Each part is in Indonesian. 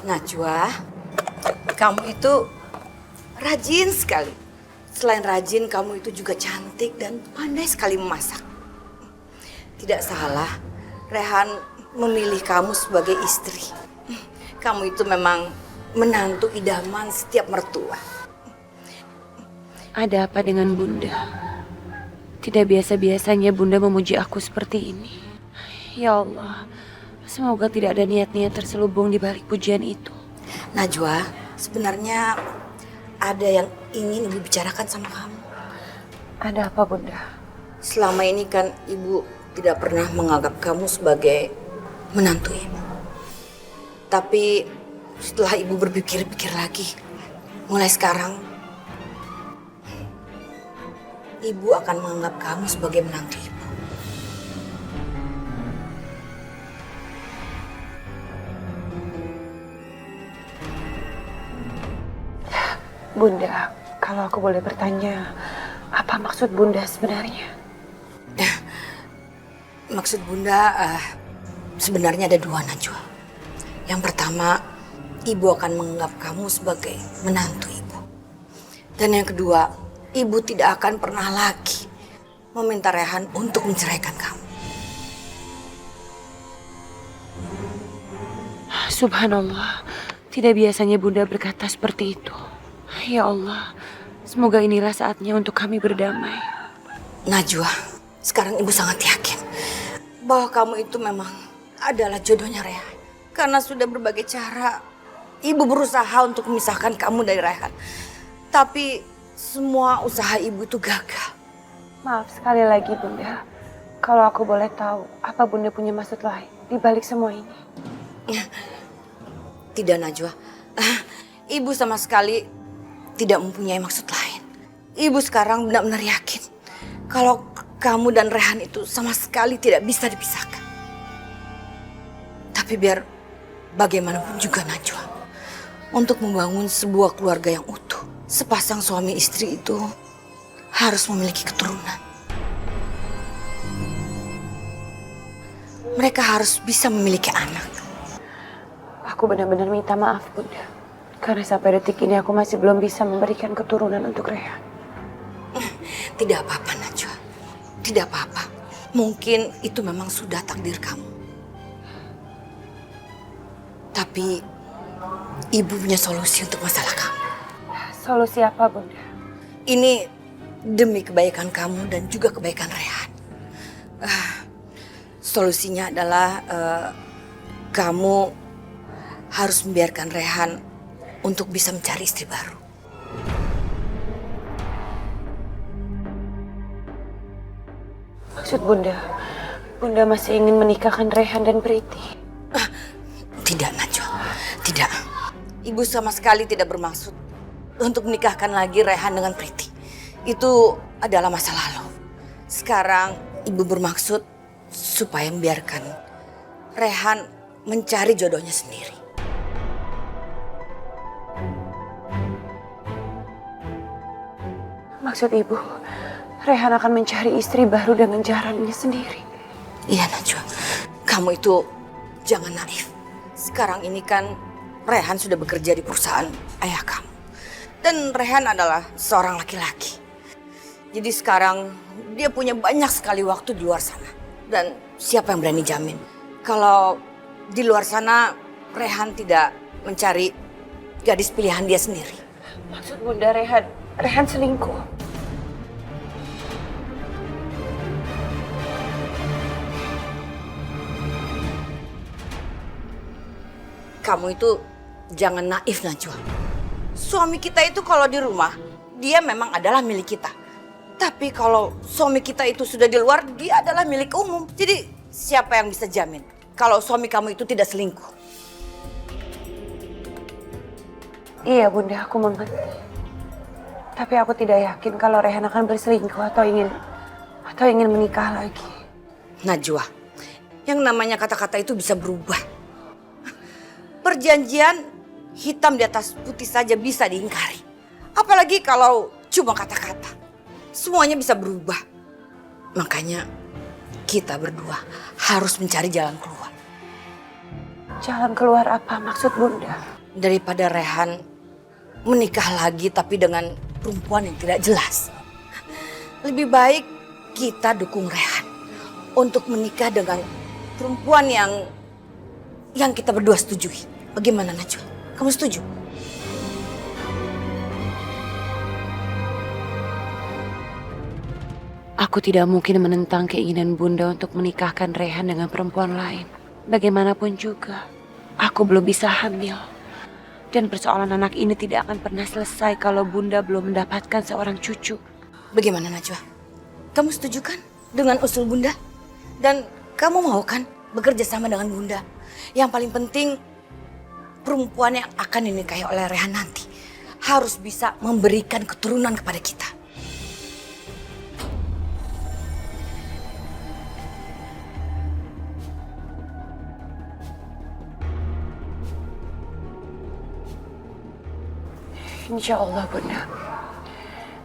Najwa, kamu itu rajin sekali. Selain rajin, kamu itu juga cantik dan pandai sekali memasak. Tidak salah, Rehan memilih kamu sebagai istri. Kamu itu memang menantu idaman setiap mertua. Ada apa dengan Bunda? Tidak biasa-biasanya Bunda memuji aku seperti ini. Ya Allah, semoga tidak ada niat-niat terselubung di balik pujian itu. Najwa, sebenarnya ada yang ingin Ibu bicarakan sama kamu. Ada apa Bunda? Selama ini kan Ibu tidak pernah menganggap kamu sebagai menantu Ibu. Tapi setelah Ibu berpikir-pikir lagi, mulai sekarang Ibu akan menganggap kamu sebagai menantu Ibu. Bunda, kalau aku boleh bertanya, apa maksud Bunda sebenarnya? Maksud Bunda sebenarnya ada dua, Najwa. Yang pertama, Ibu akan menganggap kamu sebagai menantu Ibu. Dan yang kedua, Ibu tidak akan pernah lagi meminta Rehan untuk menceraikan kamu. Subhanallah, tidak biasanya Bunda berkata seperti itu. Ya Allah, semoga inilah saatnya untuk kami berdamai. Najwa, sekarang Ibu sangat yakin bahwa kamu itu memang adalah jodohnya Rehan. Karena sudah berbagai cara, Ibu berusaha untuk memisahkan kamu dari Rehan. Tapi semua usaha Ibu itu gagal. Maaf sekali lagi Bunda, kalau aku boleh tahu, apa Bunda punya maksud lain di balik semua ini? Tidak, Najwa. Ibu sama sekali tidak mempunyai maksud lain. Ibu sekarang benar-benar yakin kalau kamu dan Rehan itu sama sekali tidak bisa dipisahkan. Tapi biar bagaimanapun juga, Najwa, untuk membangun sebuah keluarga yang utuh, sepasang suami istri itu harus memiliki keturunan. Mereka harus bisa memiliki anak. Aku benar-benar minta maaf Bunda, karena sampai detik ini aku masih belum bisa memberikan keturunan untuk Rehan. Tidak apa-apa, Najwa. Tidak apa-apa. Mungkin itu memang sudah takdir kamu. Tapi Ibu punya solusi untuk masalah kamu. Solusi apa Bunda? Ini demi kebaikan kamu dan juga kebaikan Rehan. Solusinya adalah kamu harus membiarkan Rehan untuk bisa mencari istri baru. Maksud Bunda, Bunda masih ingin menikahkan Rehan dan Priti? Tidak, Najwa. Tidak. Ibu sama sekali tidak bermaksud untuk menikahkan lagi Rehan dengan Priti. Itu adalah masa lalu. Sekarang Ibu bermaksud supaya membiarkan Rehan mencari jodohnya sendiri. Maksud Ibu, Rehan akan mencari istri baru dengan jalannya sendiri? Iya, Najwa. Kamu itu jangan naif. Sekarang ini kan Rehan sudah bekerja di perusahaan ayah kamu. Dan Rehan adalah seorang laki-laki. Jadi sekarang dia punya banyak sekali waktu di luar sana. Dan siapa yang berani jamin kalau di luar sana Rehan tidak mencari gadis pilihan dia sendiri? Maksud Bunda Rehan selingkuh? Kamu itu jangan naif, Najwa. Suami kita itu kalau di rumah, dia memang adalah milik kita. Tapi kalau suami kita itu sudah di luar, dia adalah milik umum. Jadi siapa yang bisa jamin kalau suami kamu itu tidak selingkuh? Iya Bunda, aku mengerti. Tapi aku tidak yakin kalau Rehan akan berselingkuh atau ingin menikah lagi. Najwa, yang namanya kata-kata itu bisa berubah. Perjanjian hitam di atas putih saja bisa diingkari. Apalagi kalau cuma kata-kata. Semuanya bisa berubah. Makanya kita berdua harus mencari jalan keluar. Jalan keluar apa maksud Bunda? Daripada Rehan menikah lagi tapi dengan perempuan yang tidak jelas. Lebih baik kita dukung Rehan untuk menikah dengan perempuan yang kita berdua setujui. Bagaimana Najwa? Kamu setuju? Aku tidak mungkin menentang keinginan Bunda untuk menikahkan Rehan dengan perempuan lain. Bagaimanapun juga, aku belum bisa hamil. Dan persoalan anak ini tidak akan pernah selesai kalau Bunda belum mendapatkan seorang cucu. Bagaimana Najwa? Kamu setuju kan dengan usul Bunda? Dan kamu mau kan bekerja sama dengan Bunda? Yang paling penting, perempuan yang akan dinikahi oleh Rehan nanti harus bisa memberikan keturunan kepada kita. Insya Allah Bunda.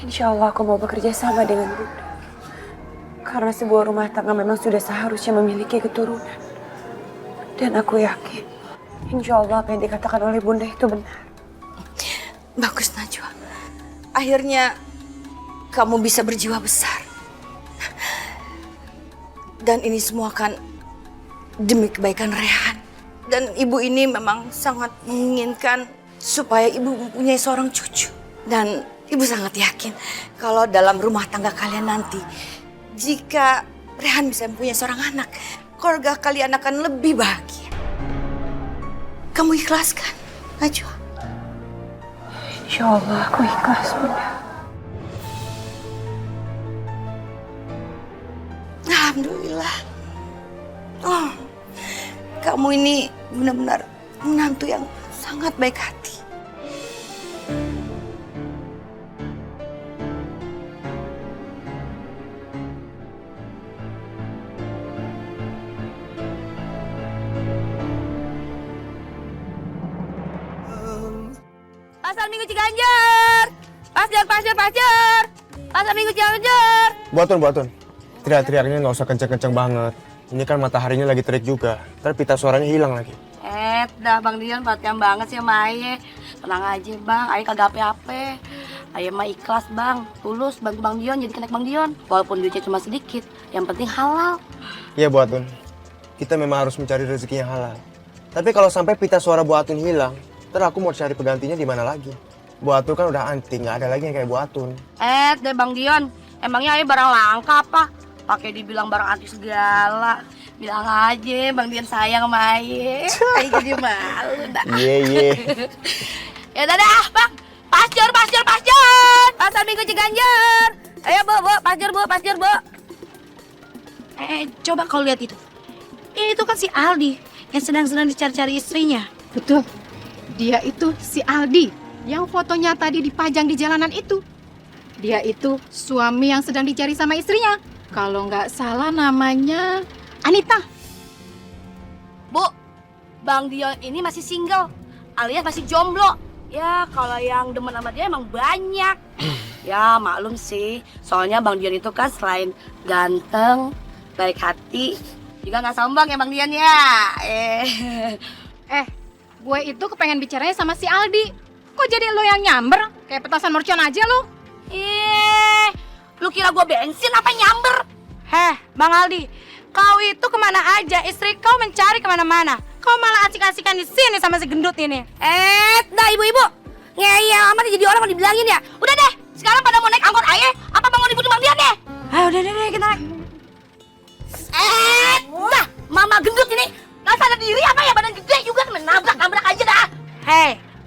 Insya Allah aku mau bekerja sama dengan Bunda. Karena sebuah rumah tangga memang sudah seharusnya memiliki keturunan. Dan aku yakin, insya Allah apa yang dikatakan oleh Bunda itu benar. Bagus Najwa. Akhirnya kamu bisa berjiwa besar. Dan ini semua kan demi kebaikan Rehan. Dan ibu ini memang sangat menginginkan supaya ibu mempunyai seorang cucu. Dan ibu sangat yakin kalau dalam rumah tangga kalian nanti, jika Rehan bisa mempunyai seorang anak, keluarga kalian akan lebih bahagia. Kamu ikhlas kan, Najwa? Insya Allah aku ikhlas Bunda. Alhamdulillah. Oh, kamu ini benar-benar menantu yang sangat baik hati. Pasar Minggu Ciganjur. Pasar. Pasar Minggu Ciganjur. Buatun. Teriak-teriaknya nggak usah kenceng-kenceng banget. Ini kan mataharinya lagi terik juga. Ntar pita suaranya hilang lagi. Dah Bang Dion perhatian banget sih sama Aye. Tenang aja Bang, Aye kagak ape-ape. Aye mah ikhlas Bang, tulus bantu Bang Dion jadi kenek Bang Dion. Walaupun duitnya cuma sedikit, yang penting halal. Iya Buatun, kita memang harus mencari rezeki yang halal. Tapi kalau sampai pita suara Buatun hilang, ntar aku mau cari penggantinya di mana lagi? Buatun kan udah anti, nggak ada lagi yang kayak Buatun. Deh Bang Dion, emangnya Aye barang langka apa? Pakai dibilang barang anti segala. Bilang aja Bang Dion sayang sama Aye. Aye jadi malu dah. Iya. Ya dadah Bang. Pasir. Pasar Minggu Ciganjur. Ayo Bu, pasir Bu. Coba kau lihat itu. Itu kan si Aldi yang sedang dicari-cari istrinya. Betul. Dia itu si Aldi yang fotonya tadi dipajang di jalanan itu. Dia itu suami yang sedang dicari sama istrinya. Kalau nggak salah namanya Anita. Bu, Bang Dion ini masih single alias masih jomblo. Ya kalau yang demen sama dia emang banyak. Ya maklum sih, soalnya Bang Dion itu kan selain ganteng, baik hati, juga nggak sombong ya Bang Dion ya. Gue itu kepengen bicaranya sama si Aldi. Kok jadi lo yang nyamber? Kayak petasan mercon aja lo. Lu kira gue bensin apa nyamber? Bang Aldi, kau itu kemana aja? Istri kau mencari kemana-mana. Kau malah asik-asikan di sini sama si gendut ini. Dah ibu-ibu, ngeyel amat jadi orang mau dibilangin ya. Udah deh, sekarang pada mau naik angkot Aye, apa mau dibunuh Bang Dion deh? Udah kita naik. Dah, mama gendut ini nggak sadar diri apa ya, badan gede juga nabrak aja dah.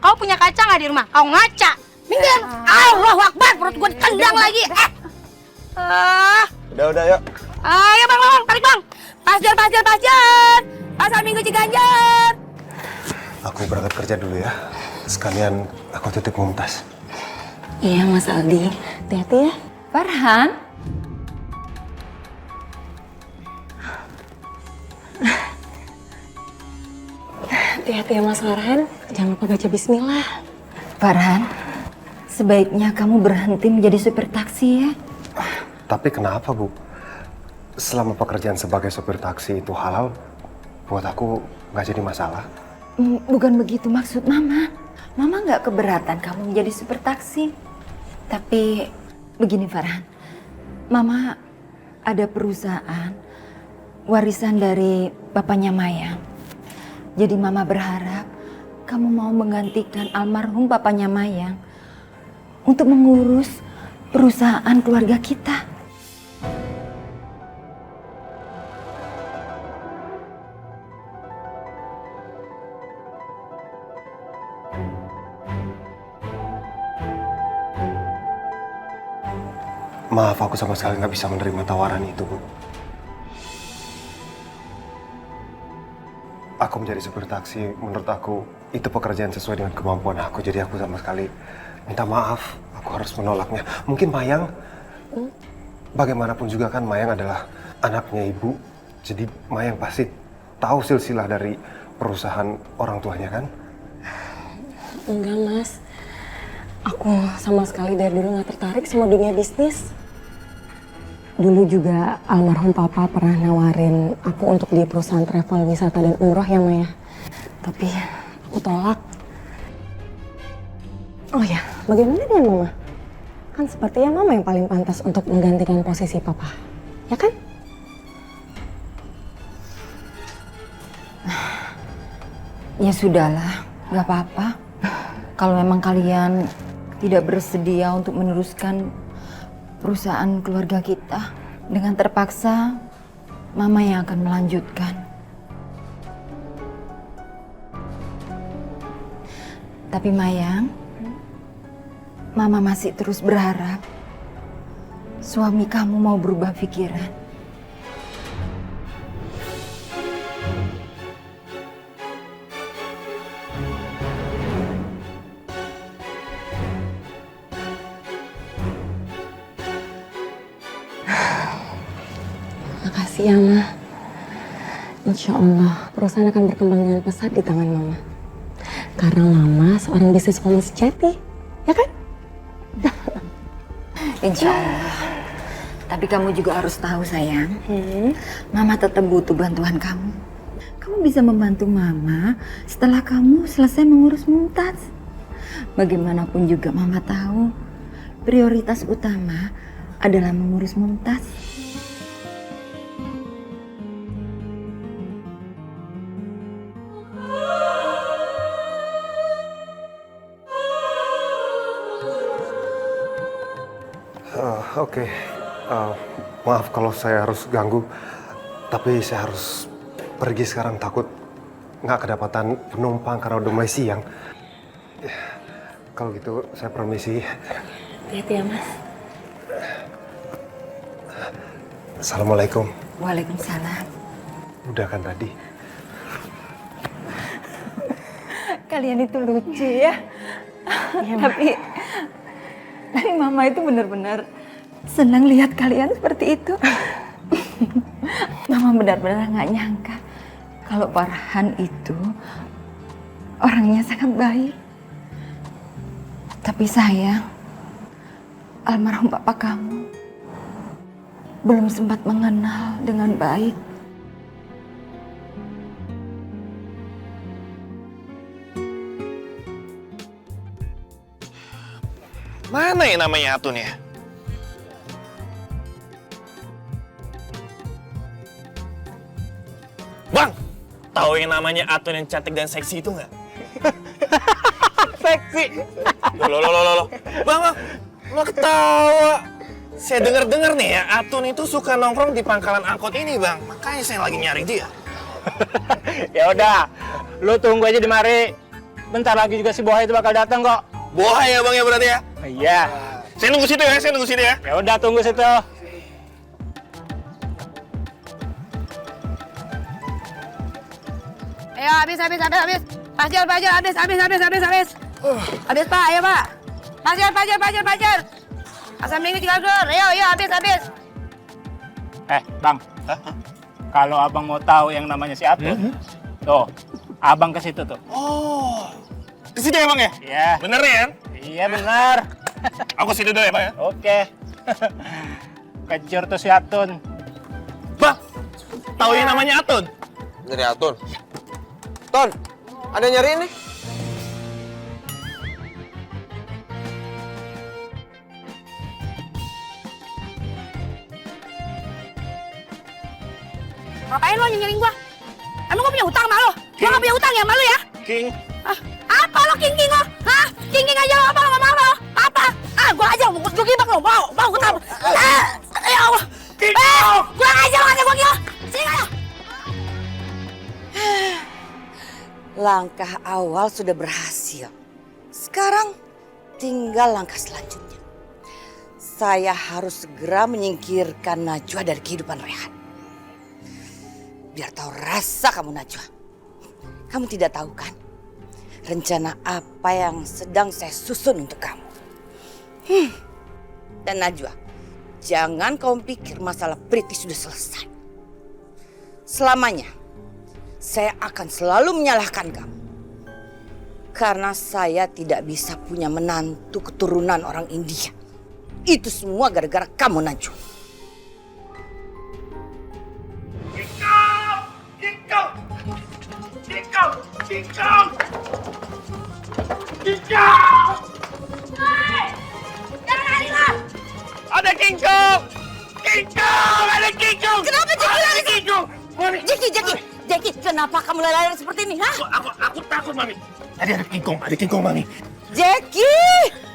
Kau punya kaca nggak di rumah? Kau ngaca. Minggir, Allahu Akbar, perut gue ditendang lagi. Udah yuk. Ayo bang, tarik bang. Pasir. Pasar Minggu Ciganjur. Aku berangkat kerja dulu ya. Sekalian aku titip Mumtaz. Iya Mas Aldi, hati-hati ya. Farhan? Hati-hati ya Mas Farhan, jangan lupa baca bismillah. Farhan, sebaiknya kamu berhenti menjadi supir taksi ya. Tapi kenapa, Bu? Selama pekerjaan sebagai supir taksi itu halal, buat aku nggak jadi masalah. Bukan begitu maksud Mama. Mama nggak keberatan kamu menjadi supir taksi. Tapi begini Farhan, Mama ada perusahaan warisan dari bapaknya Maya. Jadi Mama berharap kamu mau menggantikan almarhum bapaknya Maya untuk mengurus perusahaan keluarga kita. Maaf, aku sama sekali nggak bisa menerima tawaran itu, Bu. Aku menjadi supir taksi, menurut aku itu pekerjaan sesuai dengan kemampuan aku. Jadi aku sama sekali minta maaf, aku harus menolaknya. Mungkin Mayang, bagaimanapun juga kan Mayang adalah anaknya ibu. Jadi Mayang pasti tahu silsilah dari perusahaan orang tuanya kan? Enggak Mas, aku sama sekali dari dulu nggak tertarik sama dunia bisnis. Dulu juga almarhum Papa pernah nawarin aku untuk di perusahaan travel wisata dan umroh ya Maya. Tapi aku tolak. Oh ya, bagaimana dengan Mama? Kan sepertinya Mama yang paling pantas untuk menggantikan posisi Papa, ya kan? Ya sudahlah, nggak apa-apa. Kalau memang kalian tidak bersedia untuk meneruskan perusahaan keluarga kita, dengan terpaksa Mama yang akan melanjutkan. Tapi Mayang, Mama masih terus berharap suami kamu mau berubah pikiran. Makasih ya Ma. Insya Allah perusahaan akan berkembang dengan pesat di tangan Mama. Karena Mama seorang bisniswoman sejati, ya kan? Insya Allah. Tapi kamu juga harus tahu sayang, Mama tetap butuh bantuan kamu. Kamu bisa membantu Mama setelah kamu selesai mengurus Mumtaz. Bagaimanapun juga Mama tahu, prioritas utama adalah mengurus Mumtaz. Oke. Maaf kalau saya harus ganggu, tapi saya harus pergi sekarang, takut nggak kedapatan penumpang karena udah mulai siang. Ya, kalau gitu saya permisi. Hati-hati ya Mas. Assalamualaikum. Waalaikumsalam. Udah kan tadi? Kalian itu lucu ya. Tapi Mama itu benar-benar senang lihat kalian seperti itu. Mama benar-benar nggak nyangka kalau Farhan itu orangnya sangat baik. Tapi sayang, almarhum papa kamu belum sempat mengenal dengan baik. Mana yang namanya Atun ya? Bang, tahu yang namanya Atun yang cantik dan seksi itu nggak? Seksi. Loh. Bang, lo ketawa. Saya dengar nih ya, Atun itu suka nongkrong di pangkalan angkot ini, Bang. Makanya saya lagi nyari dia. Ya udah, lu tunggu aja di mari. Bentar lagi juga si Bohai itu bakal datang kok. Bohai ya, Bang, ya berarti ya? Iya. Saya nunggu situ ya, Ya udah, tunggu situ. Ayo, habis. Pajar, habis. Habis, Pak, ayo, Pak. Pajar. Asam minggu 3 gur. Ayo, habis. Bang. Kalau abang mau tahu yang namanya si Atun, tuh, abang ke situ tuh. Oh, ke situ ya, Bang ya? Iya. Bener ya? Iya benar. Aku situ dulu ya, Bang ya? Oke. Kejar tuh si Atun. Bang, tahu yang namanya Atun? Dari Atun? Ton, ada yang nyariin nih. Ngapain lo nyengkelin gua? Emang gua punya utang sama lo? Gua gak punya utang ya sama lo ya? King. Apa lo king lo? Hah? King aja lo apa lo ngomong lo? Apa? Gua aja mau gua gibak lo. Mau gua tahu. Ya Allah. Gua aja lo gua gila. Sini aja. Langkah awal sudah berhasil. Sekarang tinggal langkah selanjutnya. Saya harus segera menyingkirkan Najwa dari kehidupan Rehan. Biar tahu rasa kamu, Najwa. Kamu tidak tahu kan rencana apa yang sedang saya susun untuk kamu. Dan Najwa, jangan kamu pikir masalah Priti sudah selesai. Selamanya saya akan selalu menyalahkan kamu. Karena saya tidak bisa punya menantu keturunan orang India. Itu semua gara-gara kamu, Najwa. Ada King Kong! King Kong! Ada King Kong! Kenapa Jeki lari? King Kong! Mami! Jeki, kenapa kamu lari seperti ini? Hah? Aku takut, Mami. Tadi ada King Kong, Mami. Jeki,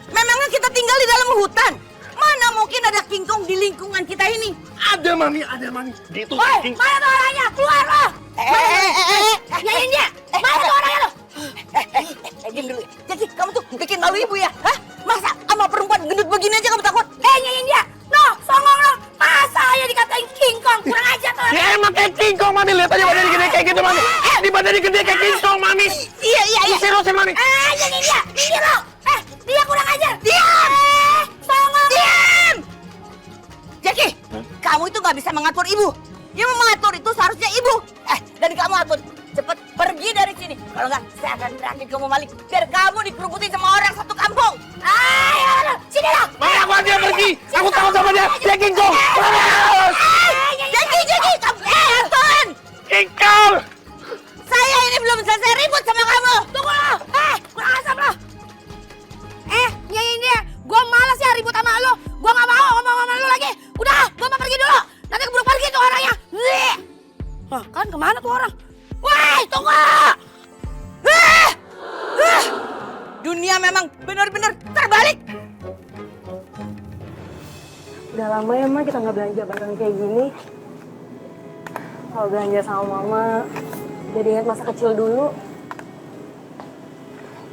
memangnya kita tinggal di dalam hutan? Mana mungkin ada King Kong di lingkungan kita ini? Ada, Mami. Gitu, King. Mana tuh orangnya? Keluar lo! Nyanyiin dia! Mana tuh orangnya lo? Diam dulu. Jeki, kamu tuh bikin malu ibu ya? Hah? Masa sama perempuan gendut begini aja kamu takut? Nyanyiin dia! No, songong lo! Masa aja dikatain King Kong? Kurang aja tuh! Ya emang kayak King Kong, Mami. Lihat aja badannya gede kayak gitu, Mami. Di badannya gede kayak King Kong, Mami. Iya. Usir, Mami. Nyanyiin dia! Minggir lo! Dia kurang ajar! Diam! Songong! Diam! Jeki, kamu itu nggak bisa mengatur ibu. Yang mengatur itu seharusnya ibu. Dan kamu atur. Cepet pergi dari sini. Kalau nggak, saya akan terakhir kamu balik. Biar kamu dikerubutin sama orang satu kampung. Ayo, sini lo! Mami, aku aja pergi. Aku takut sama dia. Dia King Kong. Jeki, kamu. Anton! King Kong! Saya ini belum selesai ribut sama kamu. Tunggu lo! Kurang asam lo! Nyanyiin dia! Gue malas ya ribut sama lo. Gue gak mau ngomong sama lo lagi. Udah, gue mau pergi dulu. Nanti keburu pergi tuh orangnya. Kan kemana tuh orang? Woi, tunggu! Dunia memang benar-benar terbalik. Udah lama ya, Ma, kita nggak belanja bareng kayak gini. Kalau belanja sama Mama, jadi ingat masa kecil dulu.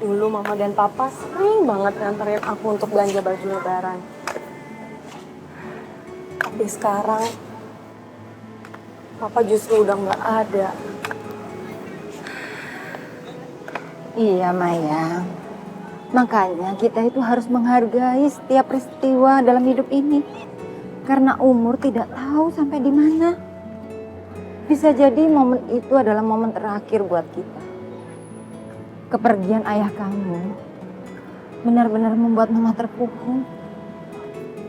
Dulu Mama dan Papa sering banget nganterin aku untuk belanja baju lebaran. Tapi sekarang, Papa justru udah nggak ada. Iya, Maya. Makanya kita itu harus menghargai setiap peristiwa dalam hidup ini. Karena umur tidak tahu sampai di mana. Bisa jadi momen itu adalah momen terakhir buat kita. Kepergian ayah kamu benar-benar membuat Mama terpukul.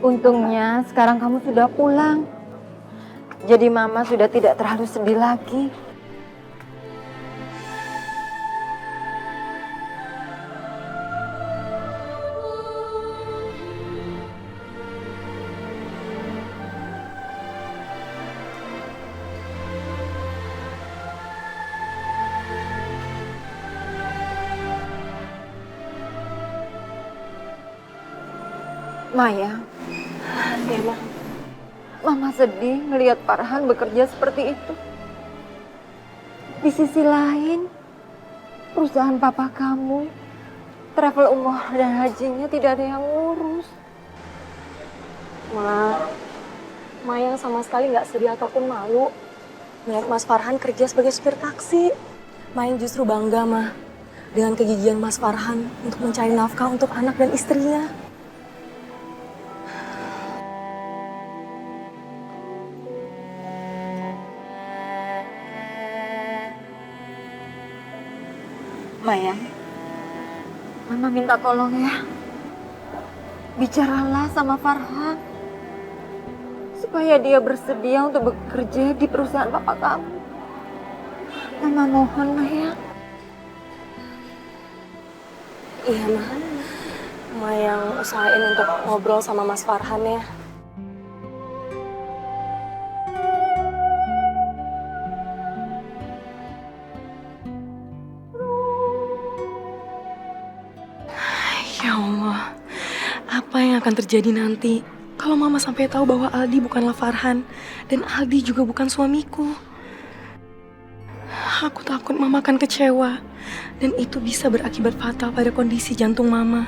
Untungnya sekarang kamu sudah pulang. Jadi Mama sudah tidak terlalu sedih lagi. Maya, Ya, Ma. Mama sedih melihat Farhan bekerja seperti itu. Di sisi lain, perusahaan papa kamu, travel umroh dan hajinya tidak ada yang ngurus. Ma yang sama sekali nggak sedih ataupun malu melihat Mas Farhan kerja sebagai supir taksi. Ma yang justru bangga, Ma, dengan kegigihan Mas Farhan untuk mencari nafkah untuk anak dan istrinya. Maya, Mama minta tolong ya. Bicaralah sama Farhan. Supaya dia bersedia untuk bekerja di perusahaan papa kamu. Mama mohon, Maya. Iya, Ma. Ma yang usahain untuk ngobrol sama Mas Farhan ya. Ya Allah, apa yang akan terjadi nanti kalau Mama sampai tahu bahwa Aldi bukanlah Farhan dan Aldi juga bukan suamiku? Aku takut Mama akan kecewa dan itu bisa berakibat fatal pada kondisi jantung Mama.